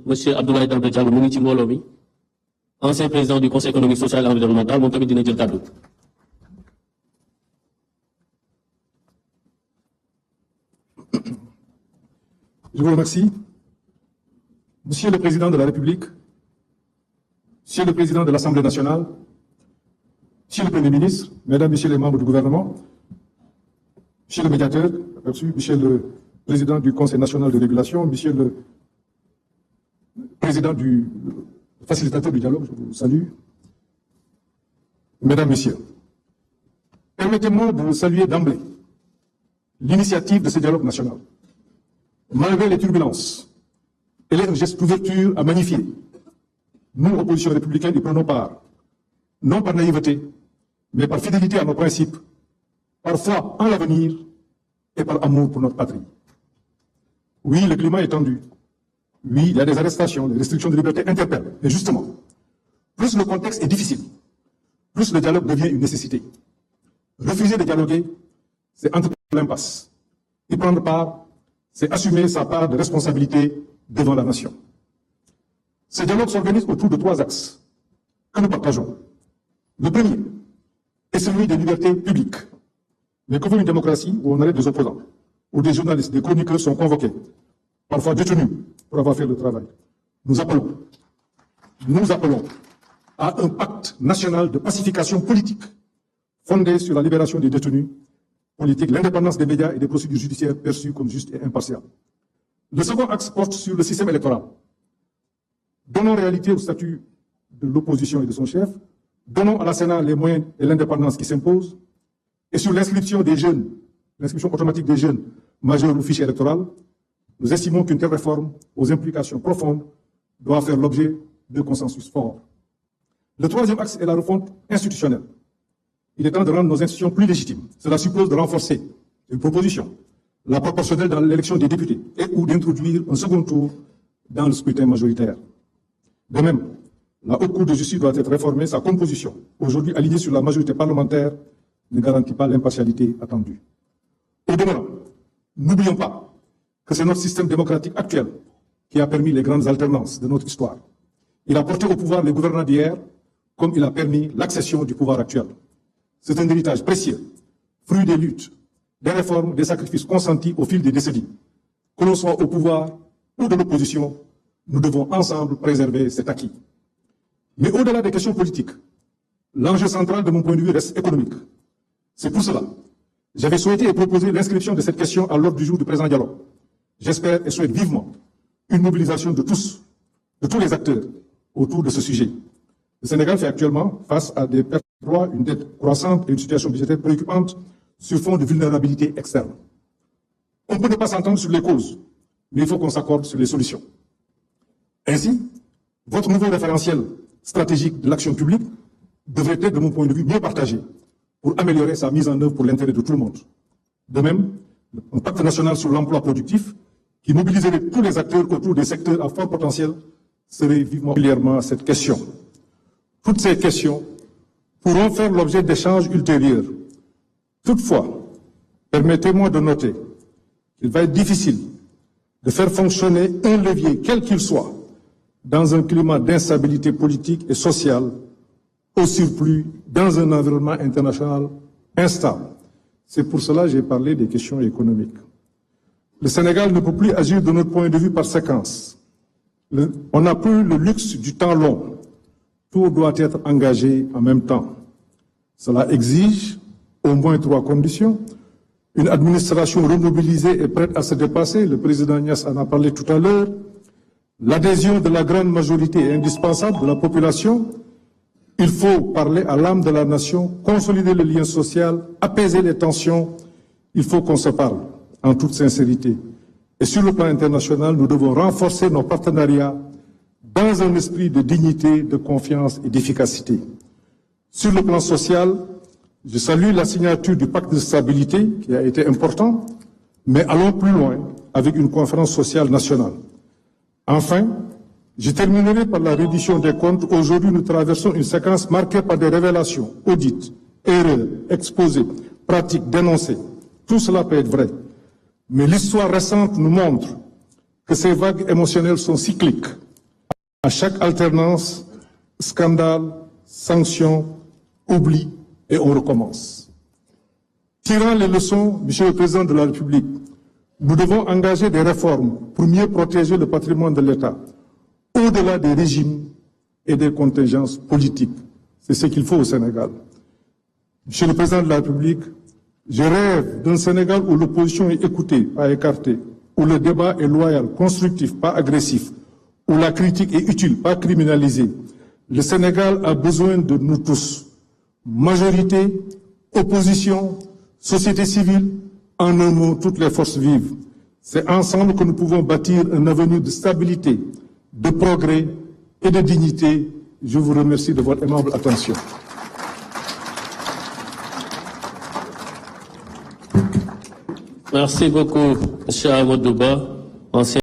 Monsieur Abdoulaye Daouda Diallo mu ngi ci mbooloo mi ancien président du conseil économique social et environnemental moom tamit dina jël kàddu. Je vous remercie. Monsieur le Président de la République, Monsieur le Président de l'Assemblée nationale, Monsieur le Premier ministre, Mesdames, Messieurs les membres du gouvernement, Monsieur le médiateur, Monsieur le Président du Conseil national de régulation, Monsieur le Président du facilitateur du dialogue, je vous salue. Mesdames, Messieurs, permettez-moi de saluer d'emblée l'initiative de ce dialogue national. Malgré les turbulences, elle est un geste d'ouverture à magnifier. Nous, opposition républicaine, y prenons part, non par naïveté, mais par fidélité à nos principes, par foi en l'avenir et par amour pour notre patrie. Oui, le climat est tendu. Oui, il y a des arrestations, des restrictions de liberté interpellent. Mais justement, plus le contexte est difficile, plus le dialogue devient une nécessité. Refuser de dialoguer, c'est entrer dans l'impasse. Y prendre part, c'est assumer sa part de responsabilité devant la nation. Ce dialogue s'organise autour de 3 axes que nous partageons. Le premier est celui des libertés publiques. Mais que veut une démocratie où on arrête des opposants, où des journalistes, des chroniqueurs sont convoqués, parfois détenus pour avoir fait le travail. Nous appelons à un pacte national de pacification politique fondé sur la libération des détenus politiques, l'indépendance des médias et des procédures judiciaires perçues comme justes et impartiales. Le second axe porte sur le système électoral. Donnons réalité au statut de l'opposition et de son chef, donnons à la Sénat les moyens et l'indépendance qui s'imposent, et sur l'inscription des jeunes, l'inscription automatique des jeunes majeurs au fichier électoral, nous estimons qu'une telle réforme, aux implications profondes, doit faire l'objet de consensus forts. Le troisième axe est la refonte institutionnelle. Il est temps de rendre nos institutions plus légitimes. Cela suppose de renforcer une proposition, la proportionnelle dans l'élection des députés, et ou d'introduire un second tour dans le scrutin majoritaire. De même, la Haute Cour de justice doit être réformée, sa composition, aujourd'hui alignée sur la majorité parlementaire, ne garantit pas l'impartialité attendue. Au demeurant, n'oublions pas que c'est notre système démocratique actuel qui a permis les grandes alternances de notre histoire. Il a porté au pouvoir les gouvernants d'hier, comme il a permis l'accession du pouvoir actuel. C'est un héritage précieux, fruit des luttes, des réformes, des sacrifices consentis au fil des décennies. Que l'on soit au pouvoir ou de l'opposition, nous devons ensemble préserver cet acquis. Mais au-delà des questions politiques, l'enjeu central de mon point de vue reste économique. C'est pour cela, j'avais souhaité et proposé l'inscription de cette question à l'ordre du jour du présent dialogue. J'espère et souhaite vivement une mobilisation de tous les acteurs autour de ce sujet. Le Sénégal fait actuellement face à des pertes de droits, une dette croissante et une situation budgétaire préoccupante sur fond de vulnérabilité externe. On peut ne pas s'entendre sur les causes, mais il faut qu'on s'accorde sur les solutions. Ainsi, votre nouveau référentiel stratégique de l'action publique devrait être, de mon point de vue, mieux partagé pour améliorer sa mise en œuvre pour l'intérêt de tout le monde. De même, un pacte national sur l'emploi productif qui mobiliserait tous les acteurs autour des secteurs à fort potentiel serait vivement particulièrement à cette question. Toutes ces questions pourront faire l'objet d'échanges ultérieurs. Toutefois, permettez-moi de noter qu'il va être difficile de faire fonctionner un levier, quel qu'il soit, dans un climat d'instabilité politique et sociale, au surplus dans un environnement international instable. C'est pour cela que j'ai parlé des questions économiques. Le Sénégal ne peut plus agir de notre point de vue par séquence. On n'a plus le luxe du temps long. Tout doit être engagé en même temps. Cela exige au moins 3 conditions. Une administration remobilisée et prête à se dépasser, le président Niasse en a parlé tout à l'heure. L'adhésion de la grande majorité est indispensable de la population. Il faut parler à l'âme de la nation, consolider le lien social, apaiser les tensions. Il faut qu'on se parle en toute sincérité. Et sur le plan international, nous devons renforcer nos partenariats dans un esprit de dignité, de confiance et d'efficacité. Sur le plan social, je salue la signature du pacte de stabilité qui a été important, mais allons plus loin avec une conférence sociale nationale. Enfin, je terminerai par la reddition des comptes. Aujourd'hui, nous traversons une séquence marquée par des révélations, audits, erreurs, exposés, pratiques, dénoncées. Tout cela peut être vrai. Mais l'histoire récente nous montre que ces vagues émotionnelles sont cycliques. À chaque alternance, scandale, sanction, oubli, et on recommence. Tirant les leçons, Monsieur le Président de la République, nous devons engager des réformes pour mieux protéger le patrimoine de l'État, au-delà des régimes et des contingences politiques. C'est ce qu'il faut au Sénégal. Monsieur le Président de la République, je rêve d'un Sénégal où l'opposition est écoutée, pas écartée, où le débat est loyal, constructif, pas agressif, où la critique est utile, pas criminalisée. Le Sénégal a besoin de nous tous. Majorité, opposition, société civile, en un mot, toutes les forces vives. C'est ensemble que nous pouvons bâtir un avenir de stabilité, de progrès et de dignité. Je vous remercie de votre aimable attention. Merci beaucoup, M. Amadouba, ancien